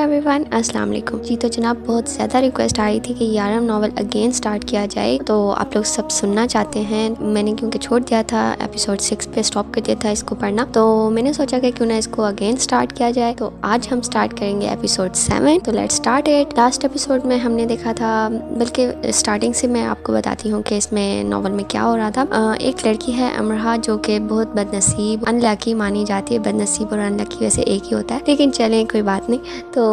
Everyone, अस्सलाम वालेकुम जी। तो जनाब बहुत ज़्यादा रिक्वेस्ट आ रही थी कि यारम नावल अगेन स्टार्ट किया जाए, तो आप लोग सब सुनना चाहते हैं। मैंने क्योंकि छोड़ दिया था, एपिसोड 6 पे स्टॉप कर दिया था इसको पढ़ना, तो मैंने सोचा कि क्यों ना इसको अगेन स्टार्ट किया जाए। तो आज हम स्टार्ट करेंगे एपिसोड 7। तो let's start it. Last episode में हमने देखा था, बल्कि स्टार्टिंग से मैं आपको बताती हूँ कि इसमें नावल में क्या हो रहा था। एक लड़की है अमरहा, जो कि बहुत बदनसीब अनलकी मानी जाती है। बदनसीब और अनलकी वैसे एक ही होता है, लेकिन चलें कोई बात नहीं। तो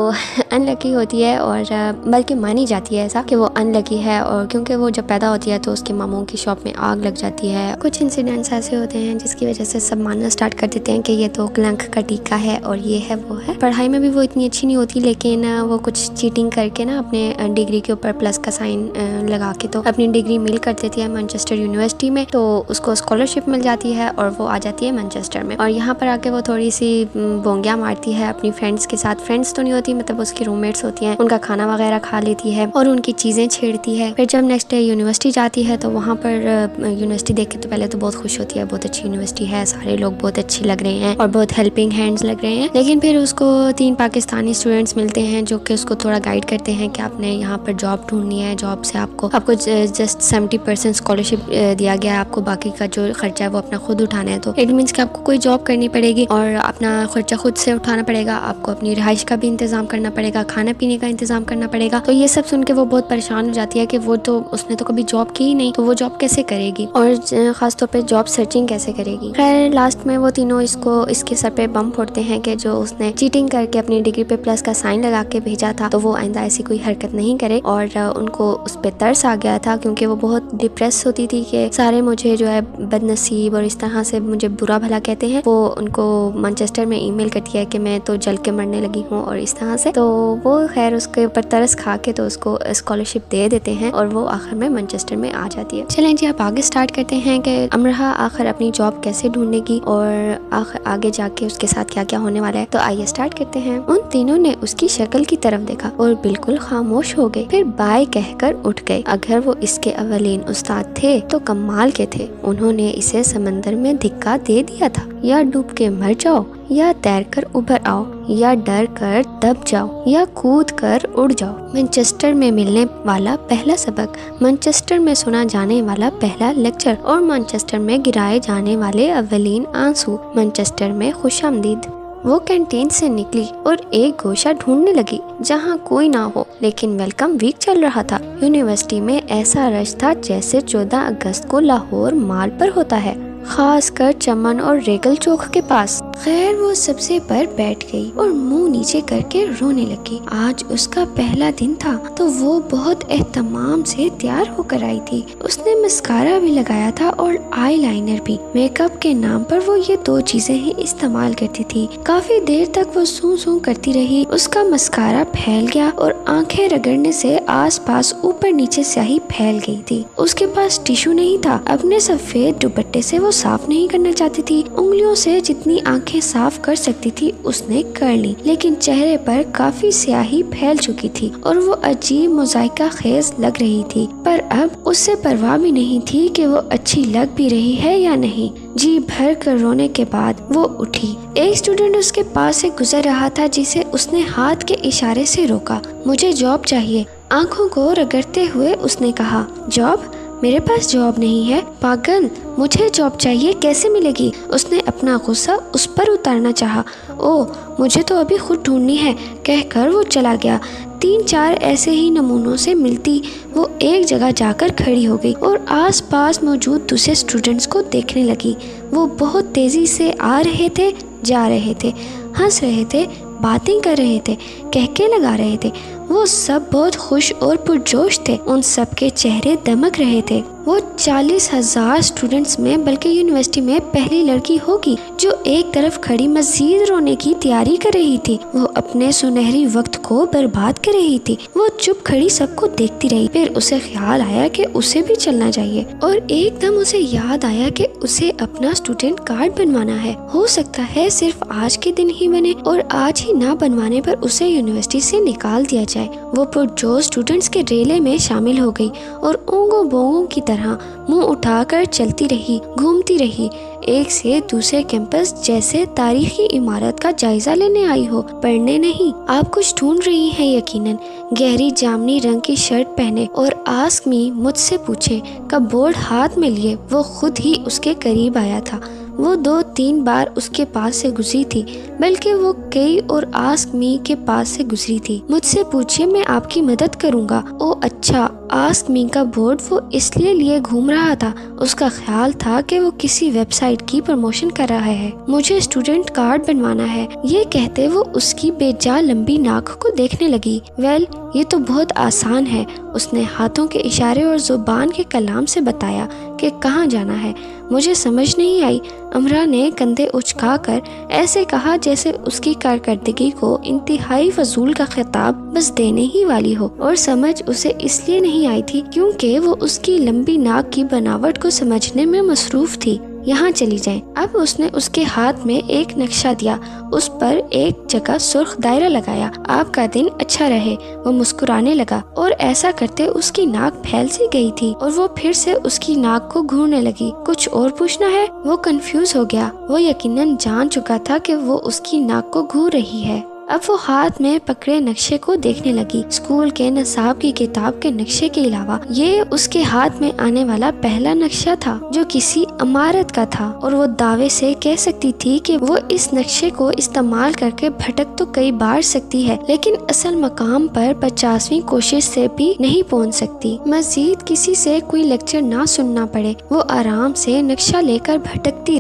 अनलकी होती है, और बल्कि मानी जाती है ऐसा कि वो अनलकी है, और क्योंकि वो जब पैदा होती है तो उसके मामू की शॉप में आग लग जाती है। कुछ इंसिडेंट्स ऐसे होते हैं जिसकी वजह से सब मानना स्टार्ट कर देते हैं कि ये तो कलंक का टीका है और ये है वो है। पढ़ाई में भी वो इतनी अच्छी नहीं होती, लेकिन वो कुछ चीटिंग करके ना अपने डिग्री के ऊपर प्लस का साइन लगा के तो अपनी डिग्री मिल कर देती है मैनचेस्टर यूनिवर्सिटी में। तो उसको स्कॉलरशिप मिल जाती है और वो आ जाती है मैनचेस्टर में। और यहाँ पर आके वो थोड़ी सी बोंगियाँ मारती है अपनी फ्रेंड्स के साथ। फ्रेंड्स तो नहीं होती, मतलब उसकी रूममेट्स होती हैं, उनका खाना वगैरह खा लेती है और उनकी चीज़ें छेड़ती है। फिर जब नेक्स्ट डे यूनिवर्सिटी जाती है तो वहाँ पर यूनिवर्सिटी देख के तो पहले तो बहुत खुश होती है, बहुत अच्छी यूनिवर्सिटी है, सारे लोग बहुत अच्छे लग रहे हैं और बहुत हेल्पिंग हैंड्स लग रहे हैं। लेकिन फिर उसको 3 पाकिस्तानी स्टूडेंट्स मिलते हैं जो कि उसको थोड़ा गाइड करते हैं कि आपने यहाँ पर जॉब ढूंढनी है, जॉब से आपको जस्ट 70% स्कॉलरशिप दिया गया है, आपको बाकी का जो खर्चा है वो अपना खुद उठाना है। तो इट मीन्स कि आपको कोई जॉब करनी पड़ेगी और अपना खर्चा खुद से उठाना पड़ेगा, आपको अपनी रिहाइश का भी इंतजाम करना पड़ेगा, खाना पीने का इंतजाम करना पड़ेगा। तो ये सब सुन के वो बहुत परेशान हो जाती है कि वो तो उसने तो कभी जॉब की ही नहीं, तो वो जॉब कैसे करेगी और खासतौर पे जॉब सर्चिंग कैसे करेगी। खैर लास्ट में वो तीनों इसके सर पे बम फोड़ते हैं कि जो उसने चीटिंग करके अपनी डिग्री पे प्लस का साइन लगा के भेजा था, तो वो आइंदा ऐसी कोई हरकत नहीं करे। और उनको उस पर तरस आ गया था, क्योंकि वो बहुत डिप्रेस होती थी कि सारे मुझे जो है बदनसीब और इस तरह से मुझे बुरा भला कहते हैं। वो उनको मैनचेस्टर में ईमेल करती है कि मैं तो जल के मरने लगी हूँ और इस तरह से। तो वो खैर उसके ऊपर तरस खा के तो उसको स्कॉलरशिप दे देते हैं और वो आखिर में मैनचेस्टर में आ जाती है। चलें जी, आप आगे स्टार्ट करते हैं कि अमरहा आखिर अपनी जॉब कैसे ढूंढेगी और आगे जाके उसके साथ क्या क्या होने वाला है। तो आइए स्टार्ट करते हैं। उन तीनों ने उसकी शक्ल की तरफ देखा और बिल्कुल खामोश हो गए, फिर बाय कहकर उठ गए। अगर वो इसके अवलीन उस्ताद थे तो कमाल के थे। उन्होंने इसे समंदर में धिक्का दे दिया था। या डूब के मर जाओ, या तैर कर उभर आओ, या डर कर दब जाओ, या कूद कर उड़ जाओ। मैनचेस्टर में मिलने वाला पहला सबक, मैनचेस्टर में सुना जाने वाला पहला लेक्चर और मैनचेस्टर में गिराए जाने वाले अवलीन आंसू। मैनचेस्टर में खुशामदीद। वो कैंटीन से निकली और एक गोशा ढूंढने लगी जहाँ कोई ना हो, लेकिन वेलकम वीक चल रहा था। यूनिवर्सिटी में ऐसा रश था जैसे 14 अगस्त को लाहौर माल पर होता है, खास कर चमन और रेगल चौक के पास। खैर वो सबसे पर बैठ गई और मुंह नीचे करके रोने लगी। आज उसका पहला दिन था तो वो बहुत एहतमाम से तैयार होकर आई थी। उसने मस्कारा भी लगाया था और आई लाइनर भी। मेकअप के नाम पर वो ये 2 चीजें ही इस्तेमाल करती थी। काफी देर तक वो सूं सूं करती रही। उसका मस्कारा फैल गया और आंखें रगड़ने से आस पास ऊपर नीचे स्याही फैल गई थी। उसके पास टिश्यू नहीं था। अपने सफेद दुपट्टे से वो साफ नहीं करना चाहती थी। उंगलियों से जितनी आंखें साफ कर सकती थी उसने कर ली, लेकिन चेहरे पर काफी स्याही फैल चुकी थी और वो अजीब मोज़ाइका खेज लग रही थी। पर अब उससे परवाह भी नहीं थी कि वो अच्छी लग भी रही है या नहीं। जी भर कर रोने के बाद वो उठी। एक स्टूडेंट उसके पास से गुजर रहा था, जिसे उसने हाथ के इशारे से रोका। मुझे जॉब चाहिए। आंखों को रगड़ते हुए उसने कहा, जॉब? मेरे पास जॉब नहीं है पागल, मुझे जॉब चाहिए, कैसे मिलेगी? उसने अपना गुस्सा उस पर उतारना चाहा। ओ, मुझे तो अभी खुद ढूंढनी है, कहकर वो चला गया। 3-4 ऐसे ही नमूनों से मिलती वो एक जगह जाकर खड़ी हो गई और आसपास मौजूद दूसरे स्टूडेंट्स को देखने लगी। वो बहुत तेजी से आ रहे थे, जा रहे थे, हंस रहे थे, बातें कर रहे थे, कहके लगा रहे थे। वो सब बहुत खुश और पुरजोश थे। उन सब के चेहरे दमक रहे थे। वो 40,000 स्टूडेंट्स में बल्कि यूनिवर्सिटी में पहली लड़की होगी जो एक तरफ खड़ी मजीद रोने की तैयारी कर रही थी। वो अपने सुनहरी वक्त को बर्बाद कर रही थी। वो चुप खड़ी सबको देखती रही। फिर उसे ख्याल आया कि उसे भी चलना चाहिए और एकदम उसे याद आया कि उसे अपना स्टूडेंट कार्ड बनवाना है। हो सकता है सिर्फ आज के दिन ही बने और आज ही ना बनवाने पर उसे यूनिवर्सिटी से निकाल दिया जाए। वो पुरजोश स्टूडेंट्स के रेले में शामिल हो गई और ओंगों बोंगों की तरह طرح मुंह उठाकर चलती रही, घूमती रही, एक से दूसरे कैंपस जैसे तारीखी इमारत का जायजा लेने आई हो, पढ़ने नहीं। आप कुछ ढूंढ रही हैं यकीनन। गहरी जामनी रंग की शर्ट पहने और आस्क मी मुझसे पूछे का बोर्ड हाथ में लिए वो खुद ही उसके करीब आया था। वो 2-3 बार उसके पास से गुजरी थी, बल्कि वो कई और आस्क मी के पास से गुजरी थी। मुझसे पूछिए, मैं आपकी मदद करूँगा। ओ अच्छा, आस्क मी का बोर्ड वो इसलिए लिए घूम रहा था, उसका ख्याल था कि वो किसी वेबसाइट की प्रमोशन कर रहा है। मुझे स्टूडेंट कार्ड बनवाना है। ये कहते वो उसकी बेजा लंबी नाक को देखने लगी। वेल, ये तो बहुत आसान है। उसने हाथों के इशारे और जुबान के कलाम से बताया कि कहाँ जाना है। मुझे समझ नहीं आई। अमरा ने कंधे उचकाकर ऐसे कहा जैसे उसकी कारकर्दगी को इंतहाई फजूल का खिताब बस देने ही वाली हो, और समझ उसे इसलिए नहीं आई थी क्योंकि वो उसकी लंबी नाक की बनावट को समझने में मसरूफ थी। यहाँ चली जाएं। अब उसने उसके हाथ में एक नक्शा दिया, उस पर एक जगह सुर्ख दायरा लगाया। आपका दिन अच्छा रहे। वो मुस्कुराने लगा और ऐसा करते उसकी नाक फैल सी गई थी और वो फिर से उसकी नाक को घूरने लगी। कुछ और पूछना है? वो कंफ्यूज हो गया। वो यकीनन जान चुका था कि वो उसकी नाक को घूर रही है। अब वो हाथ में पकड़े नक्शे को देखने लगी। स्कूल के नसाब की किताब के नक्शे के अलावा ये उसके हाथ में आने वाला पहला नक्शा था जो किसी इमारत का था, और वो दावे से कह सकती थी कि वो इस नक्शे को इस्तेमाल करके भटक तो कई बार सकती है, लेकिन असल मकाम पर 50वीं कोशिश से भी नहीं पहुंच सकती। मजीद किसी से कोई लेक्चर ना सुनना पड़े। वो आराम से नक्शा लेकर भटकती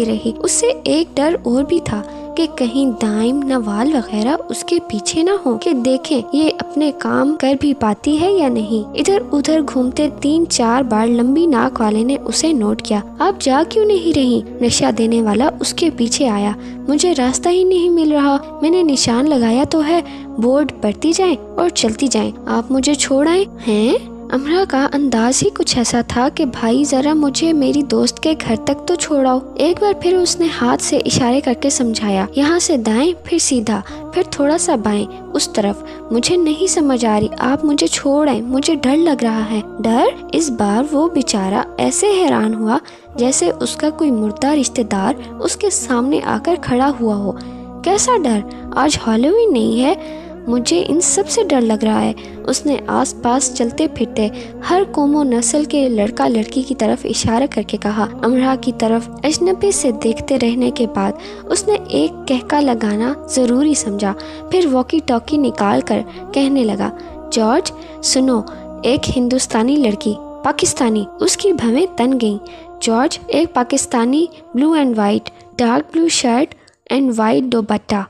रही। उससे एक डर और भी था कि कहीं दाइम नवाल वगैरह उसके पीछे ना हो कि देखें ये अपने काम कर भी पाती है या नहीं। इधर उधर घूमते 3-4 बार लंबी नाक वाले ने उसे नोट किया। आप जा क्यों नहीं रही? नक्शा देने वाला उसके पीछे आया। मुझे रास्ता ही नहीं मिल रहा। मैंने निशान लगाया तो है, बोर्ड पढ़ती जाएं और चलती जाएं। आप मुझे छोड़ आए हैं? अमरा का अंदाज ही कुछ ऐसा था कि भाई जरा मुझे मेरी दोस्त के घर तक तो छोड़ाओ। एक बार फिर उसने हाथ से इशारे करके समझाया, यहाँ से दाएं, फिर सीधा, फिर थोड़ा सा बाएं, उस तरफ। मुझे नहीं समझ आ रही, आप मुझे छोड़ आए, मुझे डर लग रहा है। डर? इस बार वो बेचारा ऐसे हैरान हुआ जैसे उसका कोई मुर्दा रिश्तेदार उसके सामने आकर खड़ा हुआ हो। कैसा डर? आज हैलोवीन नहीं है? मुझे इन सब से डर लग रहा है। उसने आसपास चलते फिरते हर कौम और नस्ल के लड़का लड़की की तरफ इशारा करके कहा। अमरा की तरफ अजनबी से देखते रहने के बाद उसने एक कहका लगाना जरूरी समझा। फिर वॉकी टॉकी निकाल कर कहने लगा, जॉर्ज सुनो, एक हिंदुस्तानी लड़की, पाकिस्तानी, उसकी भवें तन गईं। जॉर्ज, एक Pakistani, blue and white, dark blue shirt and white dupatta,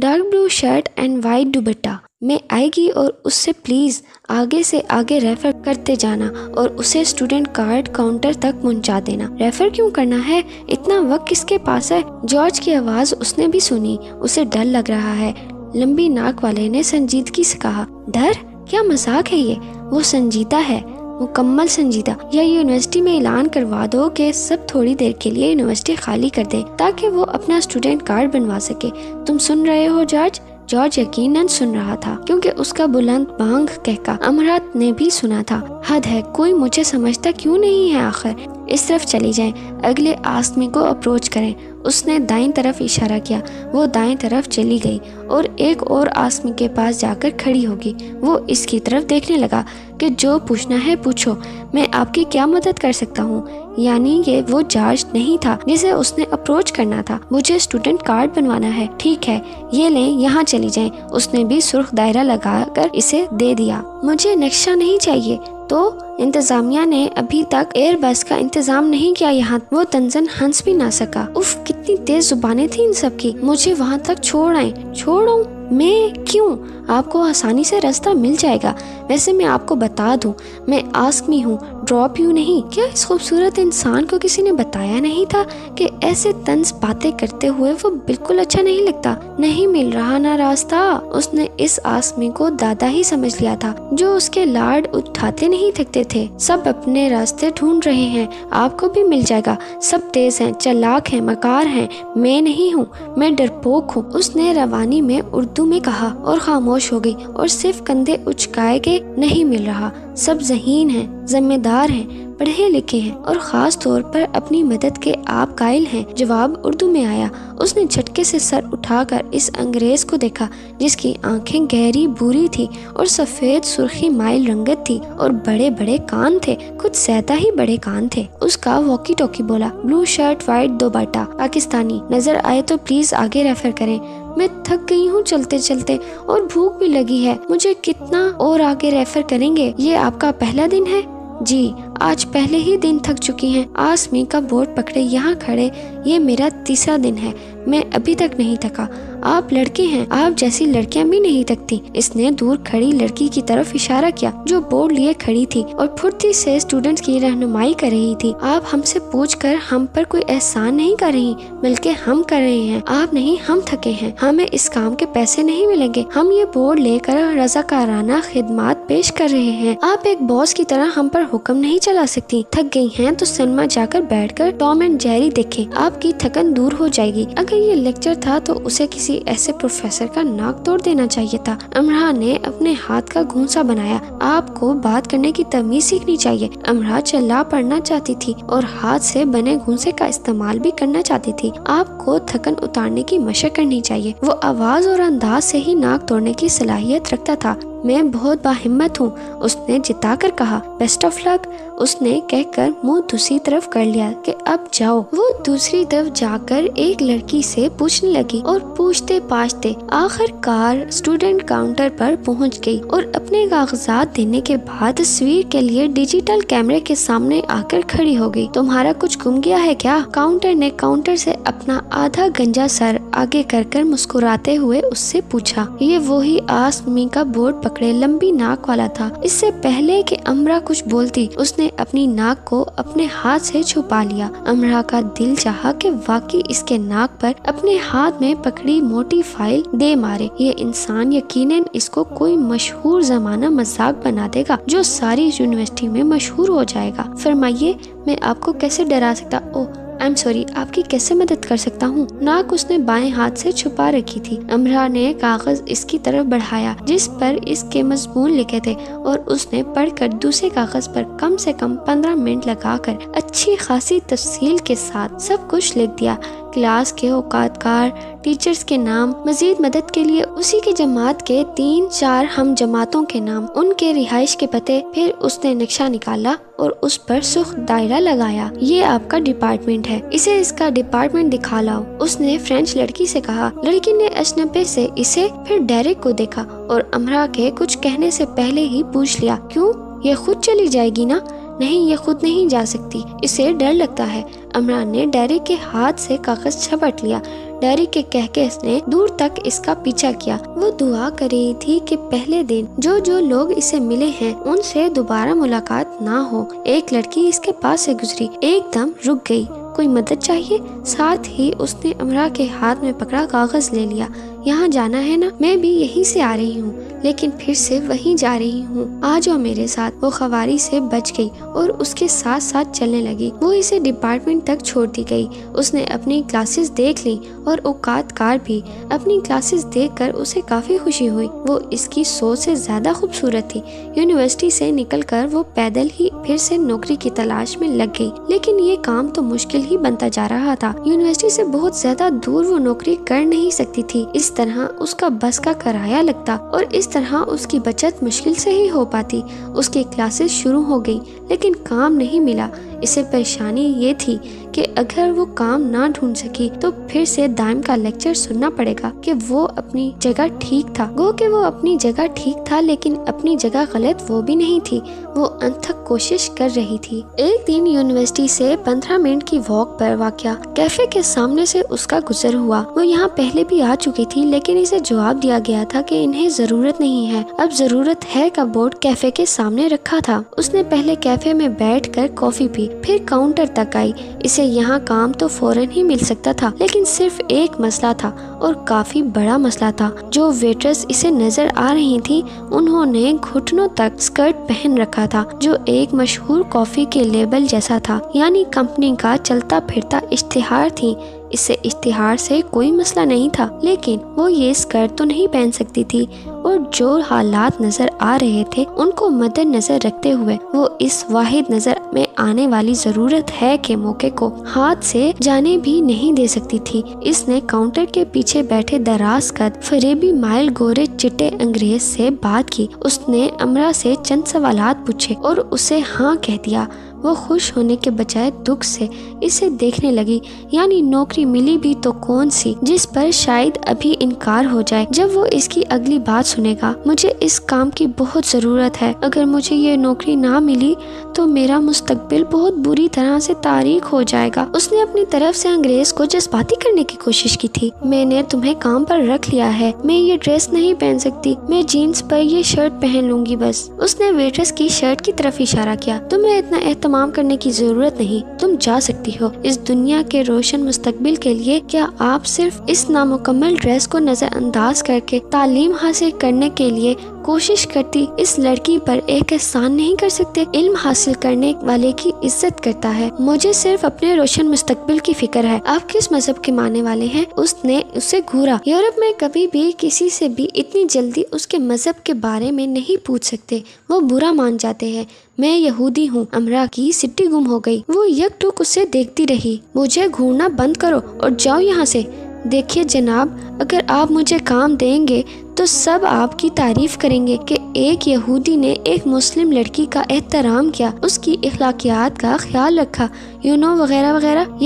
dark blue shirt and white दुपट्टा में आएगी, और उससे प्लीज आगे से आगे रेफर करते जाना और उसे स्टूडेंट कार्ड काउंटर तक पहुंचा देना। रेफर क्यों करना है? इतना वक्त किसके पास है? जॉर्ज की आवाज उसने भी सुनी। उसे डर लग रहा है। लंबी नाक वाले ने संजीदगी से कहा, डर? क्या मजाक है ये? वो संजीदा है, मुकम्मल संजीदा। या यूनिवर्सिटी में ऐलान करवा दो कि सब थोड़ी देर के लिए यूनिवर्सिटी खाली कर दे ताकि वो अपना स्टूडेंट कार्ड बनवा सके। तुम सुन रहे हो जॉर्ज? जॉर्ज यकीनन सुन रहा था क्योंकि उसका बुलंद बांग कहका अमरात ने भी सुना था। हद है, कोई मुझे समझता क्यों नहीं है आखिर। इस तरफ चली जाएं, अगले आदमी को अप्रोच करें। उसने दाईं तरफ इशारा किया। वो दाईं तरफ चली गई और एक और आदमी के पास जाकर खड़ी होगी। वो इसकी तरफ देखने लगा कि जो पूछना है पूछो, मैं आपकी क्या मदद कर सकता हूँ। यानी ये वो जॉर्ज नहीं था जिसे उसने अप्रोच करना था। मुझे स्टूडेंट कार्ड बनवाना है। ठीक है, ये लें, यहाँ चली जाएं। उसने भी सुर्ख दायरा लगाकर इसे दे दिया। मुझे नक्शा नहीं चाहिए। तो इंतजामिया ने अभी तक एयर बस का इंतजाम नहीं किया यहाँ। वो तंजन हंस भी ना सका। उफ, कितनी तेज जुबानें थी इन सब की। मुझे वहाँ तक छोड़ आए। छोड़ो? मैं क्यों? आपको आसानी से रास्ता मिल जाएगा। वैसे मैं आपको बता दूं, मैं आस्क मी हूँ, ड्रॉप यू नहीं। क्या इस खूबसूरत इंसान को किसी ने बताया नहीं था कि ऐसे तंज बातें करते हुए वो बिल्कुल अच्छा नहीं लगता? नहीं मिल रहा ना रास्ता। उसने इस आस्क मी को दादा ही समझ लिया था जो उसके लाड उठाते नहीं थकते थे। सब अपने रास्ते ढूंढ रहे हैं, आपको भी मिल जाएगा। सब तेज हैं, चालाक हैं, मकार हैं। मैं नहीं हूँ, मैं डरपोक हूँ। उसने रवानी में उर्दू में कहा और खामोश हो गई और सिर्फ कंधे उचकाए के नहीं मिल रहा। सब ज़हीन हैं, जिम्मेदार हैं, पढ़े लिखे हैं और ख़ास तौर पर अपनी मदद के आप कायल हैं। जवाब उर्दू में आया। उसने झटके से सर उठाकर इस अंग्रेज़ को देखा जिसकी आंखें गहरी भूरी थी और सफ़ेद सुर्खी माइल रंगत थी और बड़े बड़े कान थे, कुछ ज़्यादा ही बड़े कान थे। उसका वॉकी टॉकी बोला, blue shirt white dupatta, Pakistani, नज़र आए तो प्लीज़ आगे रेफर करें। मैं थक गई हूँ चलते चलते और भूख भी लगी है, मुझे कितना और आगे रेफर करेंगे? ये आपका पहला दिन है? जी, आज पहले ही दिन थक चुकी हैं। आसमी का बोर्ड पकड़े यहाँ खड़े, ये मेरा तीसरा दिन है, मैं अभी तक नहीं थका। आप लड़के हैं, आप जैसी लड़कियां भी नहीं थकती। इसने दूर खड़ी लड़की की तरफ इशारा किया जो बोर्ड लिए खड़ी थी और फुर्ती से स्टूडेंट्स की रहनुमाई कर रही थी। आप हमसे पूछकर हम पर कोई एहसान नहीं कर रही, बल्कि हम कर रहे हैं। आप नहीं, हम थके हैं, हमें इस काम के पैसे नहीं मिलेंगे। हम ये बोर्ड लेकर रज़ाकाराना खिदमत पेश कर रहे हैं। आप एक बॉस की तरह हम पर हुक्म नहीं चला सकती। थक गई हैं तो सिनेमा जाकर बैठकर टॉम एंड जेरी देखें, आपकी थकन दूर हो जाएगी। अगर ये लेक्चर था तो उसे किसी ऐसे प्रोफेसर का नाक तोड़ देना चाहिए था। अमरा ने अपने हाथ का घूंसा बनाया। आपको बात करने की तमीज सीखनी चाहिए। अमरा चिल्ला पड़ना चाहती थी और हाथ से बने घूंसे का इस्तेमाल भी करना चाहती थी। आपको थकन उतारने की मशक करनी चाहिए। वो आवाज और अंदाज से ही नाक तोड़ने की सलाहियत रखता था। मैं बहुत बाहिम्मत हूँ, उसने जिता कर कहा। बेस्ट ऑफ लक, उसने कहकर मुंह दूसरी तरफ कर लिया कि अब जाओ। वो दूसरी तरफ जाकर एक लड़की से पूछने लगी और पूछते पाछते आखिरकार स्टूडेंट काउंटर पर पहुंच गई और अपने कागजात देने के बाद तस्वीर के लिए डिजिटल कैमरे के सामने आकर खड़ी हो गई। तुम्हारा कुछ गुम गया है क्या? काउंटर ने काउंटर से अपना आधा गंजा सर आगे कर मुस्कुराते हुए उससे पूछा। ये वही आसमी का बोर्ड पकड़े लंबी नाक वाला था। इससे पहले कि अमरा कुछ बोलती उसने अपनी नाक को अपने हाथ से छुपा लिया। अमरा का दिल चाहा कि वाकई इसके नाक पर अपने हाथ में पकड़ी मोटी फाइल दे मारे। ये इंसान यकीनन इसको कोई मशहूर जमाना मजाक बना देगा जो सारी यूनिवर्सिटी में मशहूर हो जाएगा। फरमाइए, मैं आपको कैसे डरा सकता? ओह आई एम सॉरी, आपकी कैसे मदद कर सकता हूँ? नाक उसने बाएं हाथ से छुपा रखी थी। अमरा ने कागज इसकी तरफ बढ़ाया जिस पर इसके मजमून लिखे थे और उसने पढ़कर दूसरे कागज पर कम से कम 15 मिनट लगाकर अच्छी खासी तफसील के साथ सब कुछ लिख दिया। क्लास के औकातकार, टीचर्स के नाम, मजीद मदद के लिए उसी की जमात के 3-4 हम जमातों के नाम, उनके रिहाइश के पते। फिर उसने नक्शा निकाला और उस पर सुर्ख दायरा लगाया। ये आपका डिपार्टमेंट है, इसे इसका डिपार्टमेंट दिखा लाओ, उसने फ्रेंच लड़की से कहा। लड़की ने अजनबे से इसे फिर डेरेक को देखा और अमरा के कुछ कहने से पहले ही पूछ लिया, क्यों, ये खुद चली जाएगी ना? नहीं, ये खुद नहीं जा सकती, इसे डर लगता है। अमरा ने डेरिक के हाथ से कागज झपट लिया। डेरिक के कहके ने दूर तक इसका पीछा किया। वो दुआ कर रही थी कि पहले दिन जो लोग इसे मिले हैं उनसे दोबारा मुलाकात ना हो। एक लड़की इसके पास से गुजरी, एकदम रुक गई। कोई मदद चाहिए? साथ ही उसने अमरा के हाथ में पकड़ा कागज ले लिया। यहाँ जाना है ना? मैं भी यहीं से आ रही हूँ, लेकिन फिर से वहीं जा रही हूँ, आ जाओ मेरे साथ। वो खवारी से बच गई और उसके साथ साथ चलने लगी। वो इसे डिपार्टमेंट तक छोड़ दी गई। उसने अपनी क्लासेस देख ली और औकातकार भी। अपनी क्लासेस देखकर उसे काफी खुशी हुई। वो इसकी सोच से ज्यादा खूबसूरत थी। यूनिवर्सिटी से निकलकर वो पैदल ही फिर से नौकरी की तलाश में लग गई, लेकिन ये काम तो मुश्किल ही बनता जा रहा था। यूनिवर्सिटी से बहुत ज्यादा दूर वो नौकरी कर नहीं सकती थी। इस तरह उसका बस का किराया लगता और इस तरह उसकी बचत मुश्किल से ही हो पाती। उसकी क्लासेस शुरू हो गई, लेकिन काम नहीं मिला। इसे परेशानी ये थी कि अगर वो काम ना ढूंढ सकी तो फिर से दाइम का लेक्चर सुनना पड़ेगा कि वो अपनी जगह ठीक था। गो कि वो अपनी जगह ठीक था, लेकिन अपनी जगह गलत वो भी नहीं थी। वो अनथक कोशिश कर रही थी। एक दिन यूनिवर्सिटी से 15 मिनट की वॉक पर वाक़या कैफे के सामने से उसका गुजर हुआ। वो यहाँ पहले भी आ चुकी थी, लेकिन इसे जवाब दिया गया था कि इन्हें जरूरत नहीं है। अब जरूरत है का बोर्ड कैफे के सामने रखा था। उसने पहले कैफे में बैठकर कॉफी पी, फिर काउंटर तक आई। इसे यहाँ काम तो फौरन ही मिल सकता था, लेकिन सिर्फ एक मसला था और काफी बड़ा मसला था। जो वेट्रेस इसे नजर आ रही थी उन्होंने घुटनों तक स्कर्ट पहन रखा था, जो एक मशहूर कॉफी के लेबल जैसा था, यानी कंपनी का चलता फिरता इश्तिहार थी। इससे इश्तिहार से कोई मसला नहीं था, लेकिन वो ये स्कर्ट तो नहीं पहन सकती थी और जो हालात नजर आ रहे थे उनको मद्देनजर रखते हुए वो इस वाहिद नजर में आने वाली जरूरत है के मौके को हाथ से जाने भी नहीं दे सकती थी। इसने काउंटर के पीछे बैठे दराज कद फरेबी माइल गोरे चिट्टे अंग्रेज से बात की। उसने अमरा से चंद सवालात पूछे और उसे हाँ कह दिया। वो खुश होने के बजाय दुख से इसे देखने लगी, यानी नौकरी मिली भी तो कौन सी जिस पर शायद अभी इनकार हो जाए। जब वो इसकी अगली बात सुनेगा, मुझे इस काम की बहुत ज़रूरत है, अगर मुझे ये नौकरी ना मिली तो मेरा मुस्तकबिल बहुत बुरी तरह से तारीख हो जाएगा। उसने अपनी तरफ से अंग्रेज को जज्बाती करने की कोशिश की थी। मैंने तुम्हें काम पर रख लिया है, मैं ये ड्रेस नहीं पहन सकती, मैं जीन्स पर ये शर्ट पहन लूंगी बस। उसने वेट्रेस की शर्ट की तरफ इशारा किया। तुम्हें इतना एहतमाम करने की जरूरत नहीं, तुम जा सकती हो। इस दुनिया के रोशन मुस्तकबिल के लिए क्या आप सिर्फ इस नामुकम्मल ड्रेस को नजरअंदाज करके तालीम हासिल करने के लिए कोशिश करती इस लड़की पर एक एहसान नहीं कर सकते? इल्म हासिल करने वाले की इज्जत करता है, मुझे सिर्फ अपने रोशन मुस्तकबिल की फिक्र है। आप किस मजहब के मानने वाले हैं? उसने उसे घूरा। यूरोप में कभी भी किसी से भी इतनी जल्दी उसके मजहब के बारे में नहीं पूछ सकते, वो बुरा मान जाते हैं। मैं यहूदी हूँ। अमरा की सिट्टी गुम हो गई। वो यकटुक उसे देखती रही। मुझे घूरना बंद करो और जाओ यहाँ से। देखिए जनाब, अगर आप मुझे काम देंगे तो सब आपकी तारीफ करेंगे कि एक यहूदी ने एक मुस्लिम लड़की का एहतराम किया, उसकी इखलाकियात का ख्याल रखा, वगैरह वगैरह।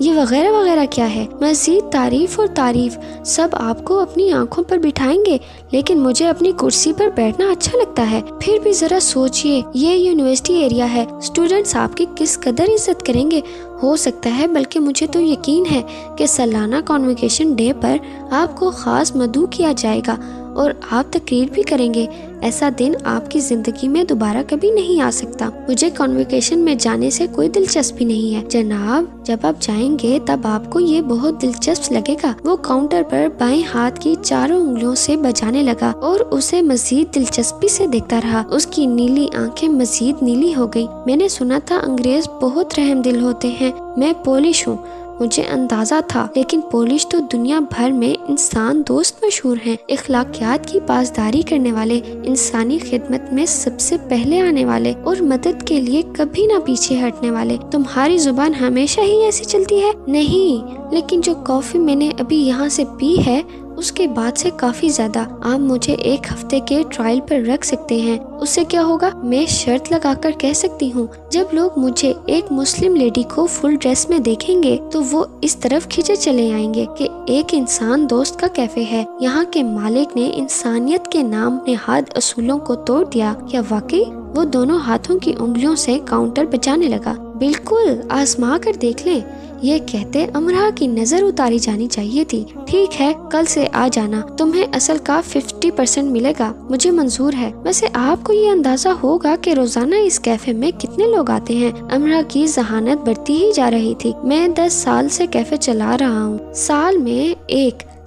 ये वगैरह वगैरह क्या है? मज़ीद तारीफ और तारीफ, सब आपको अपनी आंखों पर बिठाएंगे, लेकिन मुझे अपनी कुर्सी पर बैठना अच्छा लगता है। फिर भी जरा सोचिए, ये यूनिवर्सिटी एरिया है, स्टूडेंट्स आपकी किस कदर इज्जत करेंगे। हो सकता है, बल्कि मुझे तो यकीन है कि सालाना कॉन्वोकेशन डे पर आपको खास मदऊ किया जाएगा और आप तकरीर भी करेंगे। ऐसा दिन आपकी जिंदगी में दोबारा कभी नहीं आ सकता। मुझे कॉन्वोकेशन में जाने से कोई दिलचस्पी नहीं है जनाब। जब आप जाएंगे तब आपको ये बहुत दिलचस्प लगेगा। वो काउंटर पर बाएं हाथ की चारों उंगलियों से बजाने लगा और उसे मजीद दिलचस्पी से देखता रहा। उसकी नीली आंखें मजीद नीली हो गई। मैंने सुना था अंग्रेज बहुत रहमदिल होते हैं। मैं पोलिश हूँ, मुझे अंदाजा था, लेकिन पोलिश तो दुनिया भर में इंसान दोस्त मशहूर हैं, इखलाकियात की पासदारी करने वाले, इंसानी खिदमत में सबसे पहले आने वाले और मदद के लिए कभी ना पीछे हटने वाले। तुम्हारी जुबान हमेशा ही ऐसी चलती है? नहीं, लेकिन जो कॉफी मैंने अभी यहाँ से पी है उसके बाद से काफी ज्यादा। आप मुझे एक हफ्ते के ट्रायल पर रख सकते हैं। उससे क्या होगा? मैं शर्त लगाकर कह सकती हूँ, जब लोग मुझे एक मुस्लिम लेडी को फुल ड्रेस में देखेंगे तो वो इस तरफ खींचे चले आएंगे कि एक इंसान दोस्त का कैफे है। यहाँ के मालिक ने इंसानियत के नाम नेहाद असूलों को तोड़ दिया। क्या वाकई? वो दोनों हाथों की उंगलियों से काउंटर बजाने लगा। बिल्कुल, आजमा कर देख लें। ये कहते अमरा की नजर उतारी जानी चाहिए थी। ठीक है, कल से आ जाना, तुम्हें असल का 50% मिलेगा, मुझे मंजूर है। वैसे आपको ये अंदाजा होगा कि रोजाना इस कैफे में कितने लोग आते हैं। अमरा की जहानत बढ़ती ही जा रही थी। मैं 10 साल से कैफे चला रहा हूँ, साल में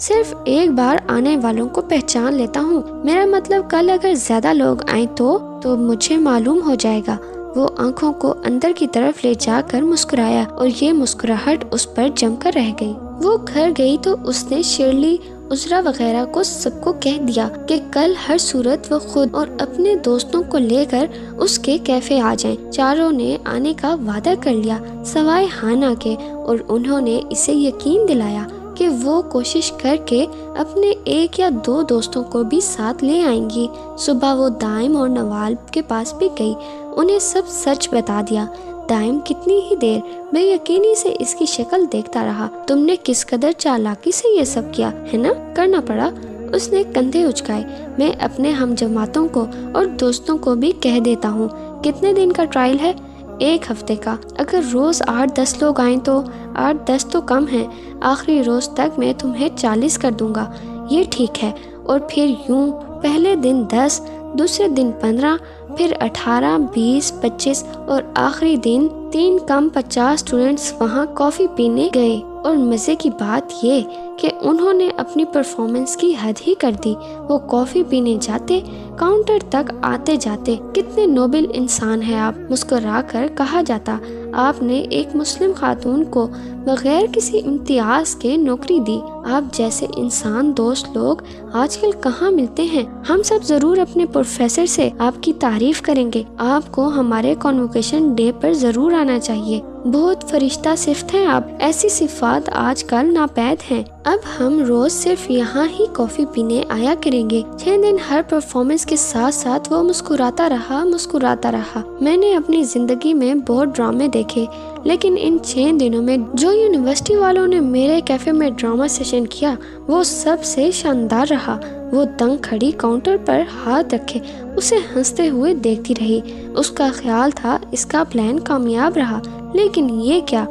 सिर्फ एक बार आने वालों को पहचान लेता हूँ। मेरा मतलब कल अगर ज्यादा लोग आए तो मुझे मालूम हो जाएगा। वो आंखों को अंदर की तरफ ले जाकर मुस्कुराया और ये मुस्कुराहट उस पर जमकर रह गई। वो घर गई तो उसने शिरली, उजरा वगैरह को सबको कह दिया कि कल हर सूरत वो खुद और अपने दोस्तों को लेकर उसके कैफे आ जाएं। चारों ने आने का वादा कर लिया सवाए हाना के, और उन्होंने इसे यकीन दिलाया कि वो कोशिश करके अपने 1 या 2 दोस्तों को भी साथ ले आएंगी। सुबह वो दाइम और नवाल के पास भी गई, उन्हें सब सच बता दिया। दाइम कितनी ही देर बेयकीनी से इसकी शक्ल देखता रहा। तुमने किस कदर चालाकी से ये सब किया है ना? करना पड़ा। उसने कंधे उचकाए। मैं अपने हम जमातों को और दोस्तों को भी कह देता हूँ। कितने दिन का ट्रायल है? 1 हफ्ते का। अगर रोज 8-10 लोग आए तो 8-10 तो कम है। आखिरी रोज तक मैं तुम्हें 40 कर दूंगा। ये ठीक है। और फिर यूं, पहले दिन 10, दूसरे दिन 15, फिर 18, 20, 25 और आखिरी दिन 3 कम 50 स्टूडेंट्स वहाँ कॉफी पीने गए। और मजे की बात ये कि उन्होंने अपनी परफॉर्मेंस की हद ही कर दी। वो कॉफी पीने जाते, काउंटर तक आते जाते। कितने नोबल इंसान है आप, मुस्कुरा कर कहा जाता। آپ نے ایک مسلم خاتون کو بغیر کسی امتیاز کے نوکری دی۔ آپ جیسے انسان دوست لوگ آج کل کہاں ملتے ہیں؟ ہم سب ضرور اپنے پروفیسر سے آپ کی تعریف کریں گے۔ آپ کو ہمارے کنووکیشن ڈے پر ضرور آنا چاہیے۔ بہت فرشتہ صفت ہیں آپ، ایسی صفات آج کل ناپید ہیں۔ اب ہم روز صرف یہاں ہی کافی پینے آیا کریں گے۔ 6 دن ہر پرفارمنس کے ساتھ ساتھ وہ مسکراتا رہا۔ میں نے اپنی زندگی میں بہت ڈرامے دیکھے، لیکن ان 6 دنوں میں جو یونیورسٹی والوں نے میرے کیفے میں ڈرامہ سیشن کیا وہ سب سے شاندار رہا۔ وہ دنگ کھڑی کاؤنٹر پر ہاتھ رکھے اسے ہنستے ہوئے دیکھتی رہی۔ اس کا خیال تھا اس کا پلان کامیاب رہا، لیکن یہ کیا؟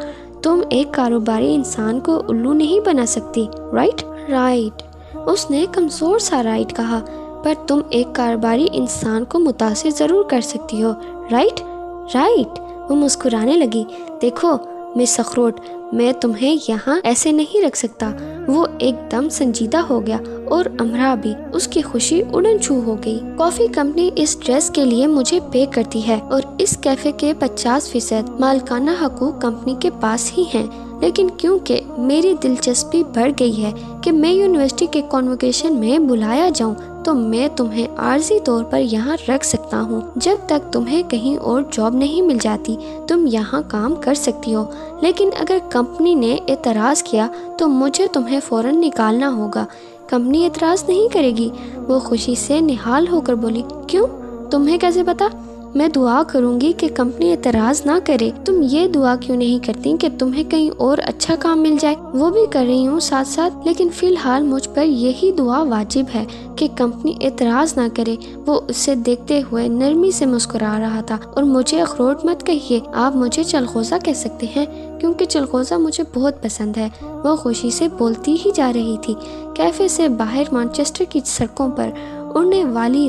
تم ایک کاروباری انسان کو الو نہیں بنا سکتی، رائٹ۔ اس نے کمزور سا رائٹ کہا، پر تم ایک کاروباری انسان کو متاثر ضرور کر سکتی ہو، رائٹ۔ وہ مسکرانے لگی۔ دیکھو مس اخروٹ، میں تمہیں یہاں ایسے نہیں رکھ سکتا۔ وہ ایک دم سنجیدہ ہو گیا اور امرا بھی، اس کی خوشی اڑن چھو ہو گئی۔ کافی کمپنی اس ڈریس کے لیے مجھے پے کرتی ہے اور اس کیفے کے 50% مالکانہ حقوق کمپنی کے پاس ہی ہیں، لیکن کیونکہ میری دلچسپی بڑھ گئی ہے کہ میں یونیورسٹی کے کنووکیشن میں بلایا جاؤں تو میں تمہیں عارضی طور پر یہاں رکھ سکتا ہوں۔ جب تک تمہیں کہیں اور جاب نہیں مل جاتی تم یہاں کام کر سکتی ہو، لیکن اگر کمپنی نے اعتراض کیا تو مجھے تمہیں فوراً نکالنا ہوگا۔ کمپنی اعتراض نہیں کرے گی، وہ خوشی سے نہال ہو کر بولی۔ کیوں؟ تمہیں کیسے پتا؟ میں دعا کروں گی کہ کمپنی اعتراض نہ کرے۔ تم یہ دعا کیوں نہیں کرتی کہ تمہیں کہیں اور اچھا کام مل جائے؟ وہ بھی کر رہی ہوں ساتھ ساتھ، لیکن فی الحال مجھ پر یہی دعا واجب ہے کہ کمپنی اعتراض نہ کرے۔ وہ اسے دیکھتے ہوئے نرمی سے مسکرا رہا تھا۔ اور مجھے اخروٹ مت کہیے، آپ مجھے چلغوزہ کہہ سکتے ہیں، کیونکہ چلغوزہ مجھے بہت پسند ہے۔ وہ خوشی سے بولتی ہی جا رہی تھی۔ کیفے سے باہر مانچسٹر کی سڑکوں پر اڑنے والی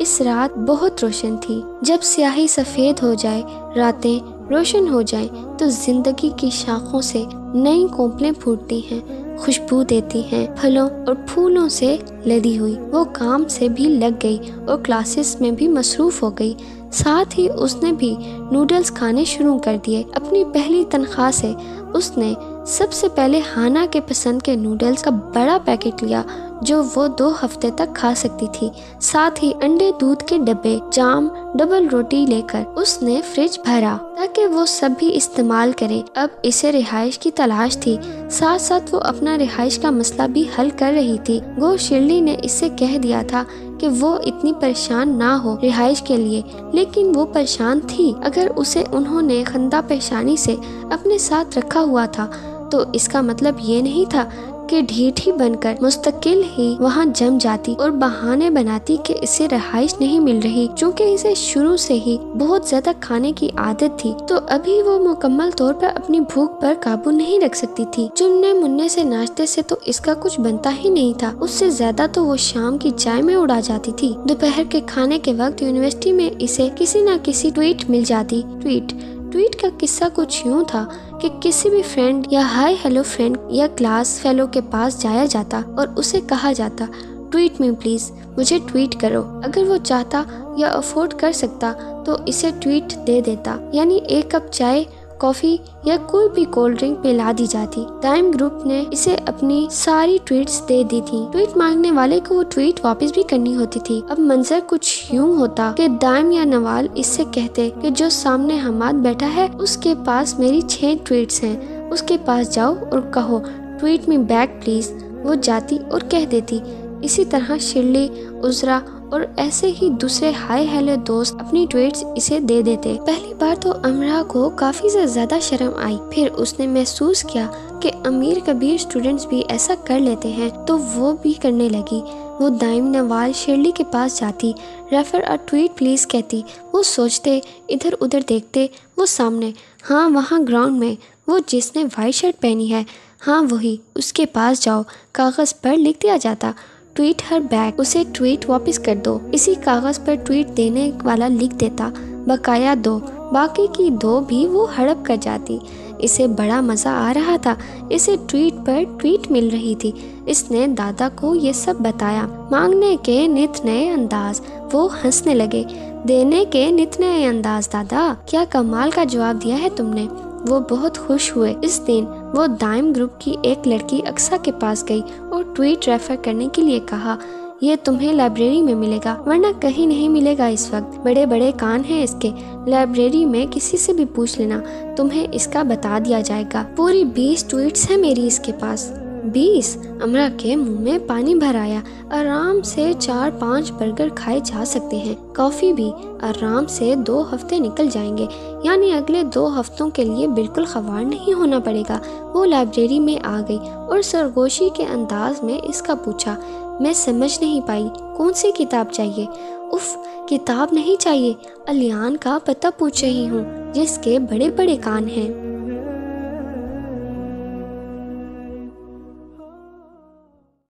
اس رات بہت روشن تھی۔ جب سیاہی سفید ہو جائے، راتیں روشن ہو جائیں تو زندگی کی شاخوں سے نئی کونپلیں پھوٹتی ہیں، خوشبو دیتی ہیں، پھلوں اور پھولوں سے لدی ہوئی۔ وہ کام سے بھی لگ گئی اور کلاسز میں بھی مصروف ہو گئی۔ ساتھ ہی اس نے بھی نوڈلز کھانے شروع کر دیے۔ اپنی پہلی تنخواہ سے اس نے سب سے پہلے ہانا کے پسند کے نوڈلز کا بڑا پیکٹ لیا جو وہ 2 ہفتے تک کھا سکتی تھی۔ ساتھ ہی انڈے، دودھ کے ڈبے، جام، ڈبل روٹی لے کر اس نے فریج بھرا تاکہ وہ سب بھی استعمال کرے۔ اب اسے رہائش کی تلاش تھی، ساتھ ساتھ وہ اپنا رہائش کا مسئلہ بھی حل کر رہی تھی۔ گو شرلی نے اسے کہہ دیا تھا کہ وہ اتنی پریشان نہ ہو رہائش کے لیے، لیکن وہ پریشان تھی۔ اگر اسے انہوں نے خندہ پیشانی سے اپنے ساتھ رکھا ہوا تھا تو اس کا مطلب یہ نہیں تھا کہ ڈھیٹ ہی بن کر مستقل ہی وہاں جم جاتی اور بہانے بناتی کہ اسے رہائش نہیں مل رہی۔ چونکہ اسے شروع سے ہی بہت زیادہ کھانے کی عادت تھی تو ابھی وہ مکمل طور پر اپنی بھوک پر قابو نہیں رکھ سکتی تھی۔ چننے مننے سے ناشتے سے تو اس کا کچھ بنتا ہی نہیں تھا، اس سے زیادہ تو وہ شام کی چائے میں اڑا جاتی تھی۔ دوپہر کے کھانے کے وقت یونیورسٹی میں اسے کسی نہ کسی ٹویٹ مل جاتی۔ ٹویٹ کا قصہ کچھ یوں تھا کہ کسی بھی فرینڈ یا ہائی ہیلو فرینڈ یا کلاس فیلو کے پاس جایا جاتا اور اسے کہا جاتا، ٹویٹ می پلیز، مجھے ٹویٹ کرو۔ اگر وہ چاہتا یا افورڈ کر سکتا تو اسے ٹویٹ دے دیتا، یعنی 1 کپ چائے، کافی یا کوئی بھی کولڈ ڈرنک پلا دی جاتی۔ ٹائم گروپ نے اسے اپنی ساری ٹویٹس دے دی تھی۔ ٹویٹ مانگنے والے کو وہ ٹویٹ واپس بھی کرنی ہوتی تھی۔ اب منظر کچھ یوں ہوتا کہ دائم یا نوال اس سے کہتے کہ جو سامنے حماد بیٹھا ہے اس کے پاس میری 6 ٹویٹس ہیں، اس کے پاس جاؤ اور کہو ٹویٹ می بیک پلیز۔ وہ جاتی اور کہہ دیتی۔ اسی طرح شرلی، عذرا اور ایسے ہی دوسرے ہائی ہیلو دوست اپنی ٹویٹس اسے دے دیتے۔ پہلی بار تو امرا کو کافی سے زیادہ شرم آئی، پھر اس نے محسوس کیا کہ امیر کبیر اسٹوڈنٹس بھی ایسا کر لیتے ہیں تو وہ بھی کرنے لگی۔ وہ دائم نوال شرلی کے پاس جاتی، ریفر اے ٹویٹ پلیز کہتی۔ وہ سوچتے، ادھر ادھر دیکھتے، وہ سامنے، ہاں وہاں گراؤنڈ میں، وہ جس نے وائٹ شرٹ پہنی ہے، ہاں وہی، اس کے پاس جاؤ۔ کاغذ پر لکھ دیا جاتا، ٹویٹ ہر بیک، اسے ٹویٹ واپس کر دو۔ اسی کاغذ پر ٹویٹ دینے والا لکھ دیتا، بقایا 2، باقی کی 2 بھی وہ ہڑپ کر جاتی۔ اسے بڑا مزہ آ رہا تھا، اسے ٹویٹ پر ٹویٹ مل رہی تھی۔ اس نے دادا کو یہ سب بتایا، مانگنے کے نت نئے انداز۔ وہ ہنسنے لگے، देने के नित नए अंदाज दादा, क्या कमाल का जवाब दिया है तुमने। वो बहुत खुश हुए। इस दिन वो दाइम ग्रुप की एक लड़की अक्सा के पास गई और ट्वीट रेफर करने के लिए कहा, ये तुम्हें लाइब्रेरी में मिलेगा, वरना कहीं नहीं मिलेगा इस वक्त। बड़े बड़े कान हैं इसके, लाइब्रेरी में किसी से भी पूछ लेना, तुम्हें इसका बता दिया जाएगा। पूरी 20 ट्वीट्स हैं मेरी इसके पास। 20? अमरा के मुंह में पानी भर आया। आराम से 4-5 बर्गर खाए जा सकते हैं, कॉफी भी। आराम से 2 हफ्ते निकल जाएंगे, यानी अगले 2 हफ्तों के लिए बिल्कुल खवार नहीं होना पड़ेगा। वो लाइब्रेरी में आ गई और सरगोशी के अंदाज में इसका पूछा। मैं समझ नहीं पाई, कौन सी किताब चाहिए? उफ, किताब नहीं चाहिए, अलियान का पता पूछ रही हूँ, जिसके बड़े बड़े कान हैं।